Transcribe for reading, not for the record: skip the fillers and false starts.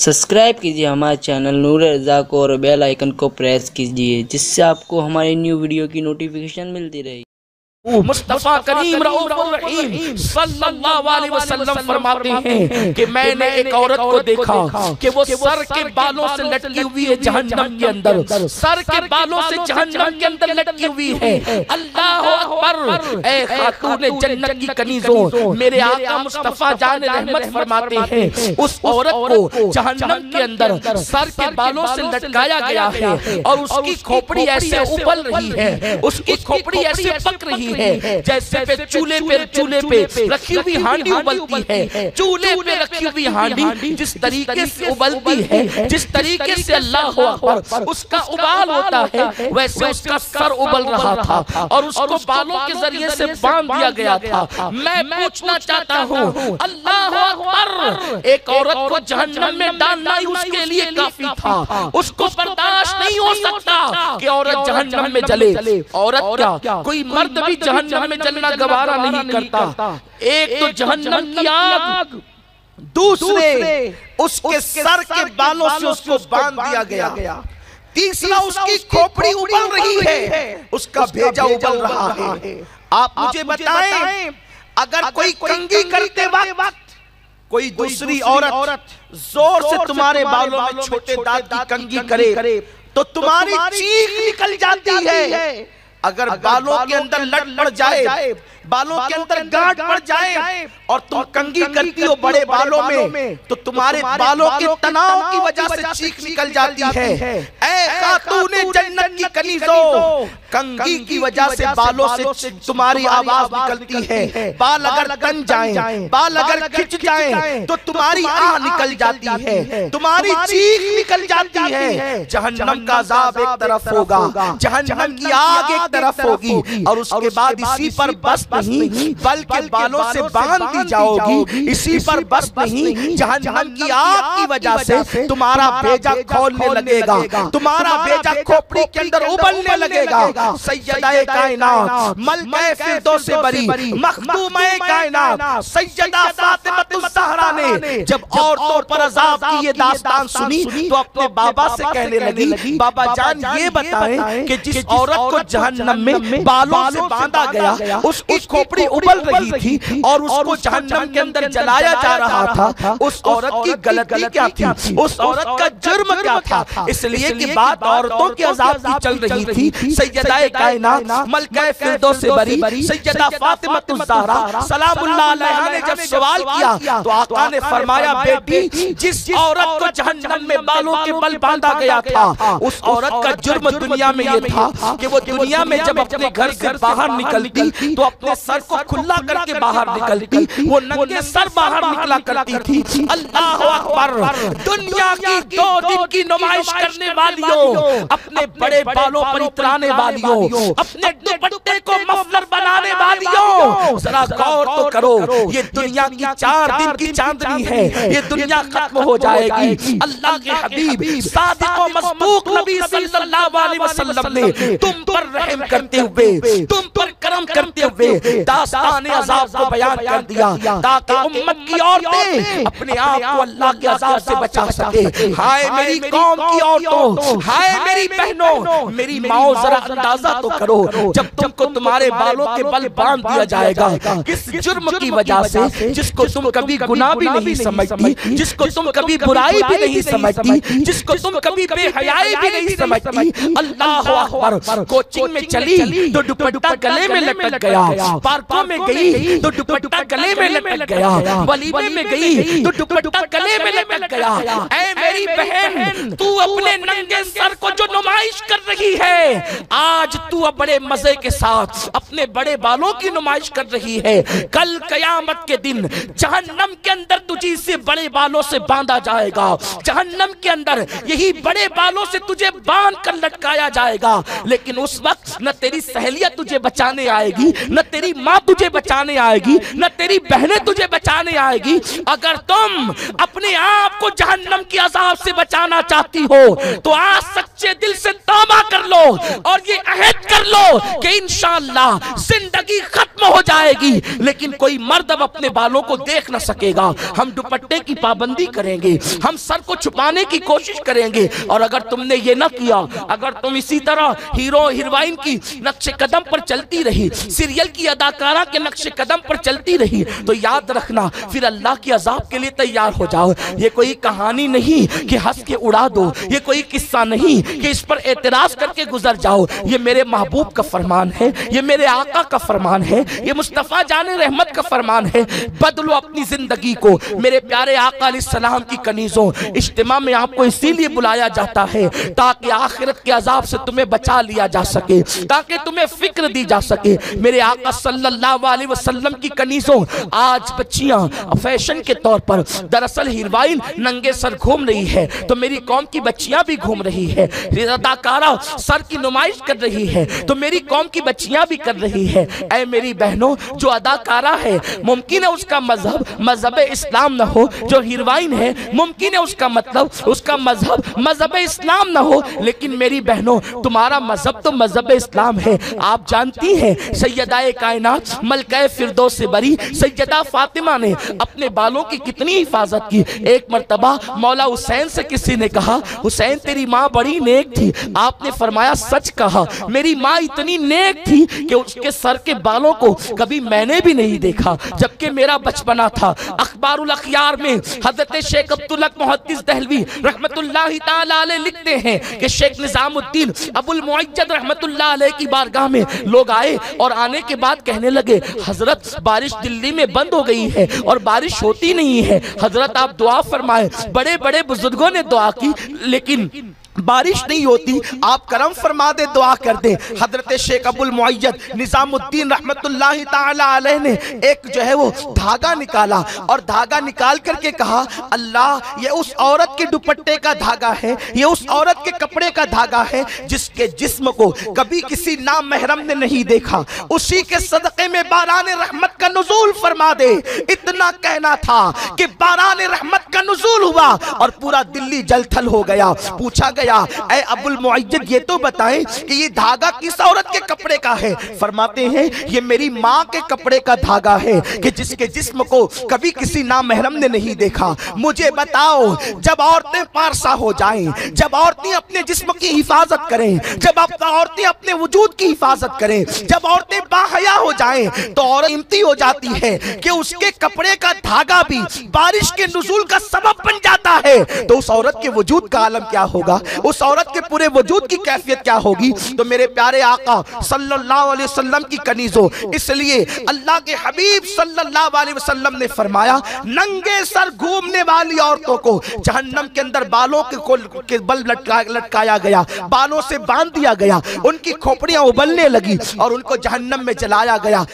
Subscribe कीजिए हमारे channel नूर रज़ा को और बेल आइकन को प्रेस कीजिए जिससे आपको हमारी न्यू वीडियो की नोटिफिकेशन मिलती रहे। मुस्तफा करीम रऊफ़ुर-रहीम सल्लल्लाहु अलैहि वसल्लम फरमाते हैं कि मैंने एक औरत को देखा कि वो सर के बालों से लटकी हुई है जहन्नम के अंदर, सर के बालों से जहन्नम के अंदर लटकी हुई है। अल्लाह अकबर। ऐ खातून जन्नत की कनीज़ों, मेरे आका मुस्तफा जान रहमत फरमाते हैं उस औरत को जहन्नम के अंदर सर के बालों से लटकाया गया है और उसकी खोपड़ी ऐसे उबल रही है, उसकी खोपड़ी ऐसे पक रही है जैसे चूल्हे पे रखी हुई हांडी उबलती है। चूल्हे पे रखी हुई हांडी जिस तरीके से उबलती है, जिस तरीके से अल्लाह अकबर उसका उबाल होता है, वैसे उसका सर उबल रहा था और उसको बालों के जरिए से बांध दिया गया था। मैं पूछना चाहता हूँ, अल्लाह अकबर, एक औरत को जहन्नम में डालना ही उसके लिए काफी था। उसको बर्दाश्त नहीं हो सकता कि औरत जहन्नम में जले। औरत क्या, कोई मर्द भी जहन्नम में जलना गवारा नहीं करता। एक तो जहन्नम की आग, दूसरे उसके सर के बालों से उसको बांध दिया गया, तीसरा उसकी खोपड़ी उबल रही है, उसका भेजा उबल रहा है। आप मुझे बताएं, अगर कोई कंघी करते वक्त कोई दूसरी औरत जोर से तुम्हारे बालों में छोटे दांत की कंघी करे तो तुम्हारी चीख निकल जाती है। अगर बालों के अंदर लट पड़ जाए, बालों के अंदर गांठ पड़ जाए और तुम कंघी करती हो बड़े बालों में, तो तुम्हारे बालों के तनाव की वजह से चीख निकल जाती है। ऐ खातूने जन्नत की कनीज़ों, कंघी की वजह से बालों से तुम्हारी आवाज निकलती है। बाल अगर तन जाएं, बाल अगर खिंच जाएं, तो तुम्हारी आह निकल जाती है, तुम्हारी चीख निकल जाती है। जहन्नम का अज़ाब एक तरफ होगा, जहन्नम की आग एक तरफ होगी और उसके बाद इसी पर बस नहीं बल्कि बालों से बांध दी जाओगी। इसी पर बस नहीं, जहन्नम की आग की वजह से तुम्हारा भेजा खोलने लगेगा, तुम्हारा भेजा खोपड़ी के अंदर उबलने लगेगा। सैयदा कायनात, मलका फिरदौस बरी, मखदूमा कायनात सैयदा फातिमा ज़हरा ने जब औरतों पर अज़ाब की ये दास्तान सुनी तो अपने बाबा से कहने लगी, बाबा जान ये बताएं कि जिस औरत को जहन्नम में बालों से बांधा गया, उसकी खोपड़ी उबल रही थी और उसको जहन्नम के अंदर जलाया जा रहा था, उस औरत की गलती क्या थी, उस औरत का जुर्म क्या था? इसलिए कि बात औरतों के अज़ाब की चल रही थी। सैयदा कायनात, मलका फिरदौस बरी, सैयदा फातिमा ज़हरा सलामुल्लाह अलैहा ने जब सवाल किया तो आका ने फरमाया, बेटी जिस औरत को जहन्नम में बालों के बल बांधा गया था, उस औरत का जुर्म दुनिया में यह था कि वो दुनिया में जब अपने घर से बाहर निकलती तो अपने सर को खुला करके बाहर निकलती, वो नंगे सर बाहर निकला करती थी। अल्लाह अकबर। दुनिया की 2 दिन की नुमाइश करने वालियों, अपने बड़े बालों पर इतराने वालियों, अपने दुपट्टे को मफलर बनाने वालियों, जरा गौर तो करो, ये दुनिया की 4 दिन की चांदनी है, ये दुनिया खत्म हो जाएगी। अल्लाह के हबीब सादिक व मसदूक नबी सल्लल्लाहु अलैहि वसल्लम ने तुम पर रहम करते हुए, तुम पर करम करते हुए दास्तान अज़ाब को बयान कर दिया ताकि उम्मत की औरतें अपने आप को अल्लाह के अज़ाब से बचा सके। हाय मेरी कौम की औरतों, हाय मेरी बहनों, मेरी माओ, जरा अंदाजा तो करो, जब तुमको तुम्हारे बालों के बल बांध दिया जाएगा, किस जुर्म की वजह से, जिसको तुम कभी गुनाह भी नहीं समझती, जिसको तुम कभी बुराई भी नहीं समझती, जिसको तुम कभी बेहयाई भी नहीं समझती। अल्लाह अकबर। कोचिंग में चली तो दुपट्टा गले में लटक गया, पार्कों में गई तो दुपट्टा गले में लटक गया, वलीमे में गई तो दुपट्टा गले में लटक गया। ऐ मेरी बहन, तू अपने नंगे सर को जो नुमाइश कर रही है, आज तू बड़े मजे के साथ अपने बड़े बालों की नुमाइश कर रही है। कल कयामत के दिन जहन्नम के अंदर तुझे से बड़े बालों से बांधा जाएगा, जहन्नम के अंदर यही बड़े बालों से तुझे बांध कर लटकाया जाएगा। लेकिन उस वक्त न तेरी सहेलियां तुझे बचाने आएगी, न तेरी माँ तुझे बचाने आएगी, न तेरी बहनें तुझे बचाने आएगी। अगर तुम अपने आप को जहन्नम के अज़ाब से बचाना चाहती हो तो आज सच्चे दिल से तौबा कर लो और ये अहद कर लो कि इंशाअल्लाह जिंदगी खत्म हो जाएगी लेकिन कोई मर्द अब अपने बालों को देख ना सकेगा। हम दुपट्टे की पाबंदी करेंगे, हम सर को छुपाने की कोशिश करेंगे। और अगर तुमने ये ना किया, अगर तुम इसी तरह हीरो हीरोइन की नक्शे कदम पर चलती रही, सीरियल की अदाकारा के नक्शे कदम पर चलती रही, तो याद रखना फिर अल्लाह के अजाब के लिए तैयार हो जाओ। ये कोई कहानी नहीं कि हंस के उड़ा दो, ये कोई किस्सा नहीं कि इस पर एतराज करके गुजर जाओ। ये मेरे महबूब का फरमान है, ये मेरे आका का फरमान है, ये मुस्तफा जाने रहमत का फरमान है। बदलो अपनी जिंदगी को मेरे प्यारे आका अलैहिस्सलाम की कनीजों। इज्तिमा में आपको इसीलिए बुलाया जाता है ताकि आखिरत के अजाब से तुम्हें बचा लिया जा सके, ताकि तुम्हें फिक्र दी जा सके। मेरे आका सल्लल्लाहु अलैहि वसल्लम की कनीजों, आज बच्चियां फैशन के तौर पर दरअसल हीरोइन नंगे सर घूम रही है तो मेरी कौम की बच्चियां भी घूम रही है। अदाकारा सर की नुमाइश कर रही है तो मेरी कौम की बच्चियां भी कर रही है। ऐ मेरी बहनों, जो अदाकारा है मुमकिन है उसका मजहब इस्लाम न हो, जो हीरोइन है मुमकिन है उसका उसका मजहब इस्लाम न हो, लेकिन मेरी बहनों तुम्हारा मजहब तो मजहब इस्लाम है। आप जानती हैं सैयदाए कायनात मलकाए फिरदौस से बरी सैयदा फातिमा ने अपने बालों की कितनी हिफाजत की। एक मर्तबा मौला हुसैन से किसी ने कहा, हुसैन तेरी माँ बड़ी नेक थी। आपने फरमाया सच कहा, मेरी माँ इतनी नेक थी कि उसके सर के बालों को कभी मैंने भी नहीं देखा जबकि मेरा बचपना था। अखबारुल अखयार में हजरत शेख अब्दुल हक मुहद्दिस दहलवी रहमतुल्लाहि ताला अलैह लिखते हैं कि शेख निजामुद्दीन अबुल मुअज्जद रहमतुल्लाह अलैह की बारगाह में लोग आए और आने के बाद कहने लगे, हजरत बारिश दिल्ली में बंद हो गई है और बारिश होती नहीं है, हजरत आप दुआ फरमाए। बड़े बड़े बुजुर्गों ने दुआ की लेकिन बारिश नहीं होती, आप करम फरमा दे, दुआ कर दे। हजरत शेख अबुल मुअज्जद निजामुद्दीन रहमतुल्लाहि ताला अलैह ने एक जो है वो धागा निकाला और धागा निकाल करके कहा, अल्लाह ये उस औरत के दुपट्टे का धागा है, ये उस औरत के कपड़े का धागा है जिसके जिस्म को कभी किसी नामहरम ने नहीं देखा, उसी के सदक़े में बारान रहमत का नुज़ूल फरमा दे। इतना कहना था कि बारान रहमत का नुज़ूल हुआ और पूरा दिल्ली जलथल हो गया। पूछा गया, ऐ अबुल मुअज्जद ये तो बताएं कि ये धागा किस औरत के कपड़े का है? फरमाते हैं ये मेरी माँ के कपड़े का धागा है कि जिसके जिस्म को कभी किसी नामहरम ने नहीं देखा। मुझे बताओ, जब औरतें पारसा हो जाएं, जब औरतें अपने जिस्म की हिफाजत करें, जब औरतें अपने वजूद की हिफाजत करें, जब औरतें बाहया हो जाएं तो औरत हिम्मती हो जाती है कि उसके कपड़े का धागा भी बारिश के नुज़ूल का सबब बन जाता है। तो उस औरत के वजूद का आलम क्या होगा, उस औरत के पूरे वजूद की कैफियत क्या होगी। तो मेरे प्यारे आका सल्लल्लाहु अलैहि वसल्लम की कनीजों, इसलिए अल्लाह के हबीब सल्लल्लाहु अलैहि वसल्लम ने फरमाया, नंगे सर घूमने वाली औरतों को जहन्नम के अंदर बालों के बल लटकाया गया, बालों से बांध दिया गया, उनकी खोपड़ियां उबलने लगी और उनको जहन्नम में जलाया गया।